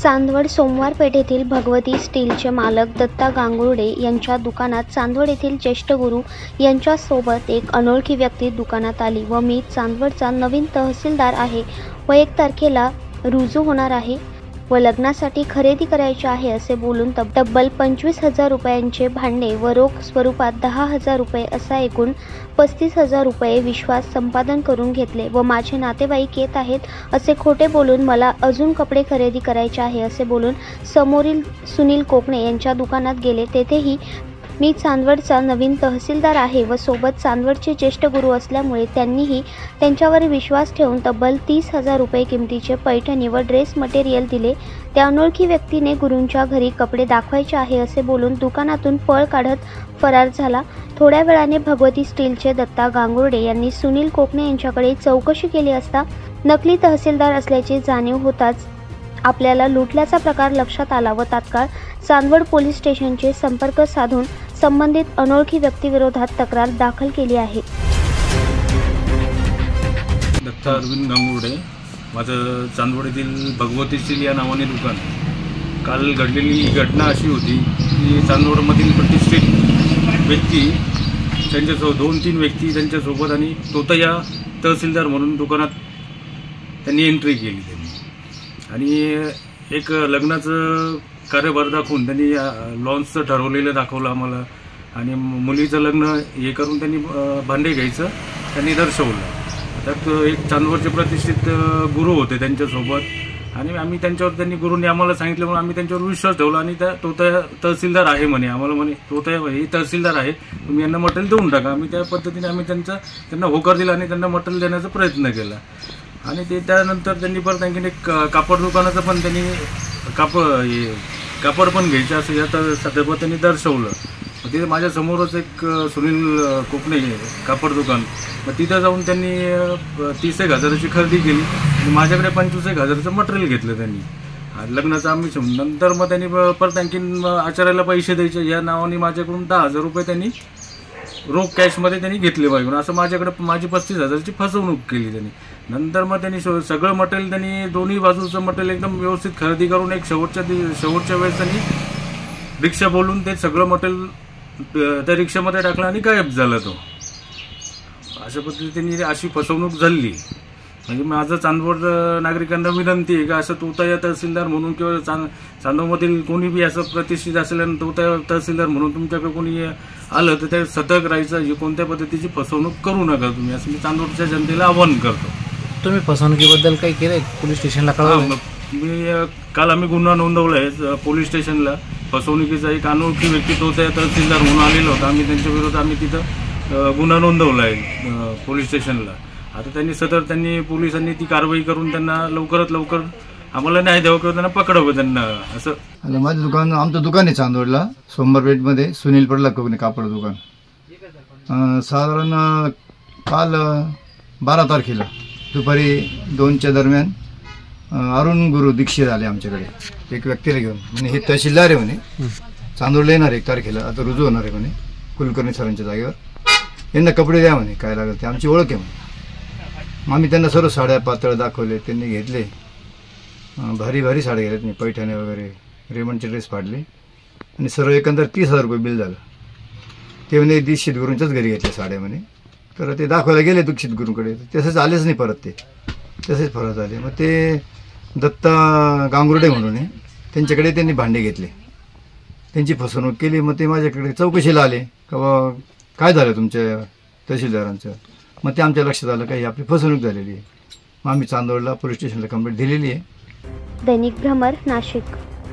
चांदवड सोमवार पेठेतील भगवती स्टीलचे मालक दत्ता गांगुर्डे यांच्या दुकानात चांदवड येथील ज्येष्ठ गुरु यांच्यासोबत एक अनोळखी व्यक्ती दुकानात आली व मी चांदवडचा नवीन तहसीलदार आहे व 1 तारखेला रुजू होणार आहे व लग्नासाठी खरेदी करायची आहे असे बोलून तब्बल 25,000 रुपयांचे भांडे व रोख स्वरूपात 10,000 रुपये असा एकूण 35,000 रुपये विश्वास संपादन करून घेतले व माझे नातेवाईक येत आहेत असे खोटे बोलून मला अजून कपडे खरेदी करायचे आहे असे बोलून समोरील सुनील कोकणे यांच्या दुकानात गेले। तेथेही मी चांदवडचा नवीन तहसीलदार आहे व सोबत चांदवडचे ज्येष्ठ गुरु असल्यामुळे त्यांनीही त्यांच्यावर विश्वास ठेवून तब्बल 30,000 रुपये किमतीचे पैठणी व ड्रेस मटेरियल दिले। त्या अनोळखी व्यक्तीने गुरूंच्या घरी कपडे दाखवायचे आहे असे बोलून दुकानातून पळ काढत फरार झाला। थोड्या वेळाने भगवती स्टीलचे दत्ता गांगुर्डे यांनी सुनील कोकणे यांच्याकडे चौकशी केली असता नकली तहसीलदार असल्याची जाणीव होताच आपल्याला लुटल्याचा प्रकार लक्षात आला व तात्काळ चांदवड पोलीस स्टेशनचे संपर्क साधून संबंधित अनोळखी व्यक्तीविरोधात तक्रार दाखल केली आहे। दत्ता अरविंद गांगुर्डे, माझं चांदवड येथील भगवती स्टील या नावाने दुकान। काल घडलेली घटना अशी होती की चांदवडमधील प्रतिष्ठित व्यक्ती त्यांच्यासोबत 2-3 व्यक्ती त्यांच्यासोबत आणि तोतया तहसीलदार म्हणून दुकानात त्यांनी एंट्री केली आणि एक लग्नाचं कार्यभार दाखवून त्यांनी लॉन्सचं ठरवलेलं दाखवलं आम्हाला आणि मुलीचं लग्न हे करून त्यांनी भांडे घ्यायचं त्यांनी दर्शवलं। त्यात एक चांदवडचे प्रतिष्ठित गुरु होते त्यांच्यासोबत आणि आम्ही त्यांनी गुरूंनी आम्हाला सांगितलं म्हणून आम्ही त्यांच्यावर विश्वास ठेवला आणि तो तहसीलदार आहे म्हणे, आम्हाला म्हणे हे तहसीलदार आहे, तुम्ही यांना मटेरियल देऊन टाका। आम्ही त्या पद्धतीने त्यांना होकार दिला आणि त्यांना मटेरियल देण्याचा प्रयत्न केला आणि त्यानंतर त्यांनी परत आणखीन एक कापड दुकानाचं पण त्यांनी कापड पण घ्यायचं असं या संदर्भात त्यांनी दर्शवलं। तिथे माझ्या समोरच एक सुनील कोकणे कापड दुकान, मग तिथं जाऊन त्यांनी 30,000ची खरेदी केली आणि माझ्याकडे 25,000चं मटेरियल घेतलं त्यांनी लग्नाचं आम्ही। नंतर मग त्यांनी परत आणखीन आचार्याला पैसे द्यायचे या नावाने माझ्याकडून 10,000 रुपये त्यांनी रोख कॅशमध्ये त्यांनी घेतले पाहिजे असं माझ्याकडे माझी 35,000ची फसवणूक केली त्यांनी। नंतर मग त्यांनी सगळं मटेरियल त्यांनी दोन्ही बाजूचं मटेरियल एकदम व्यवस्थित खरेदी करून एक शेवटच्या वेळेस त्यांनी रिक्षा बोलून ते सगळं मटेरियल त्या रिक्षामध्ये टाकलं आणि गायब झाला तो। अशा पद्धतीने अशी फसवणूक झाली। म्हणजे माझं चांदवड नागरिकांना विनंती आहे का असं तोतया तहसीलदार म्हणून किंवा चांदवडमधील कोणी बी असं प्रतिष्ठित असेल आणि तोतया तहसीलदार म्हणून तुमच्याकडे कोणी आलं तर ते सतर्क राहायचं, कोणत्या पद्धतीची फसवणूक करू नका तुम्ही असं मी चांदवडच्या जनतेला आवाहन करतो। तुम्ही फसवणुकीबद्दल काही केलंय पोलीस स्टेशनला कळवलं? काल आम्ही गुन्हा नोंदवला आहे पोलीस स्टेशनला। फसवणुकीचा एक अनोळखी व्यक्ती तोतया तहसीलदार म्हणून आलेला होता, आम्ही त्यांच्या विरोधात तिथं गुन्हा नोंदवला आहे पोलीस स्टेशनला। आता त्यांनी पोलिसांनी ती कारवाई करून त्यांना लवकरात लवकर आम्हाला न्याय द्यावा किंवा त्यांना पकडावं त्यांना असं। माझं दुकान, आमचं दुकान आहे चांदवडला सोमवार पेठमध्ये सुनील कोकणे कापड दुकान। साधारण काल 12 तारखेला दुपारी 2च्या दरम्यान अरुण गुरु दीक्षित आले आमच्याकडे एक व्यक्तीला घेऊन, म्हणजे हे तहसीलदार आहे म्हणे, चांदवडला येणार 1 तारखेला, आता रुजू होणार आहे म्हणे कुलकर्णी सरांच्या जागेवर, यांना कपडे द्या म्हणे, काय लागेल ते आमची ओळख आहे म्हणे। आम्ही त्यांना सर्व साड्या पातळ दाखवले, त्यांनी घेतले, भारी भारी साड्या घेतल्या त्यांनी, पैठणे वगैरे रेमंडचे ड्रेस फाडले आणि सर्व एकंदर 30,000 रुपये बिल झालं। ते म्हणे दीक्षित गुरूंच्याच घरी घेतल्या साड्या म्हणे, तर ते दाखवायला गेले दीक्षित गुरूंकडे, तसेच आलेच नाही परत, ते तसेच फरार झाले। मग ते दत्ता गांगुर्डे म्हणून त्यांच्याकडे त्यांनी भांडे घेतले, त्यांची फसवणूक केली। मग ते माझ्याकडे चौकशीला आले का बा काय झालं तुमच्या तहसीलदारांचं, मग ते आमच्या लक्षात आलं काही आपली फसवणूक झालेली आहे। मग आम्ही चांदवडला पोलीस स्टेशनला कंप्लेंट दिलेली आहे। दैनिक भ्रमर, नाशिक।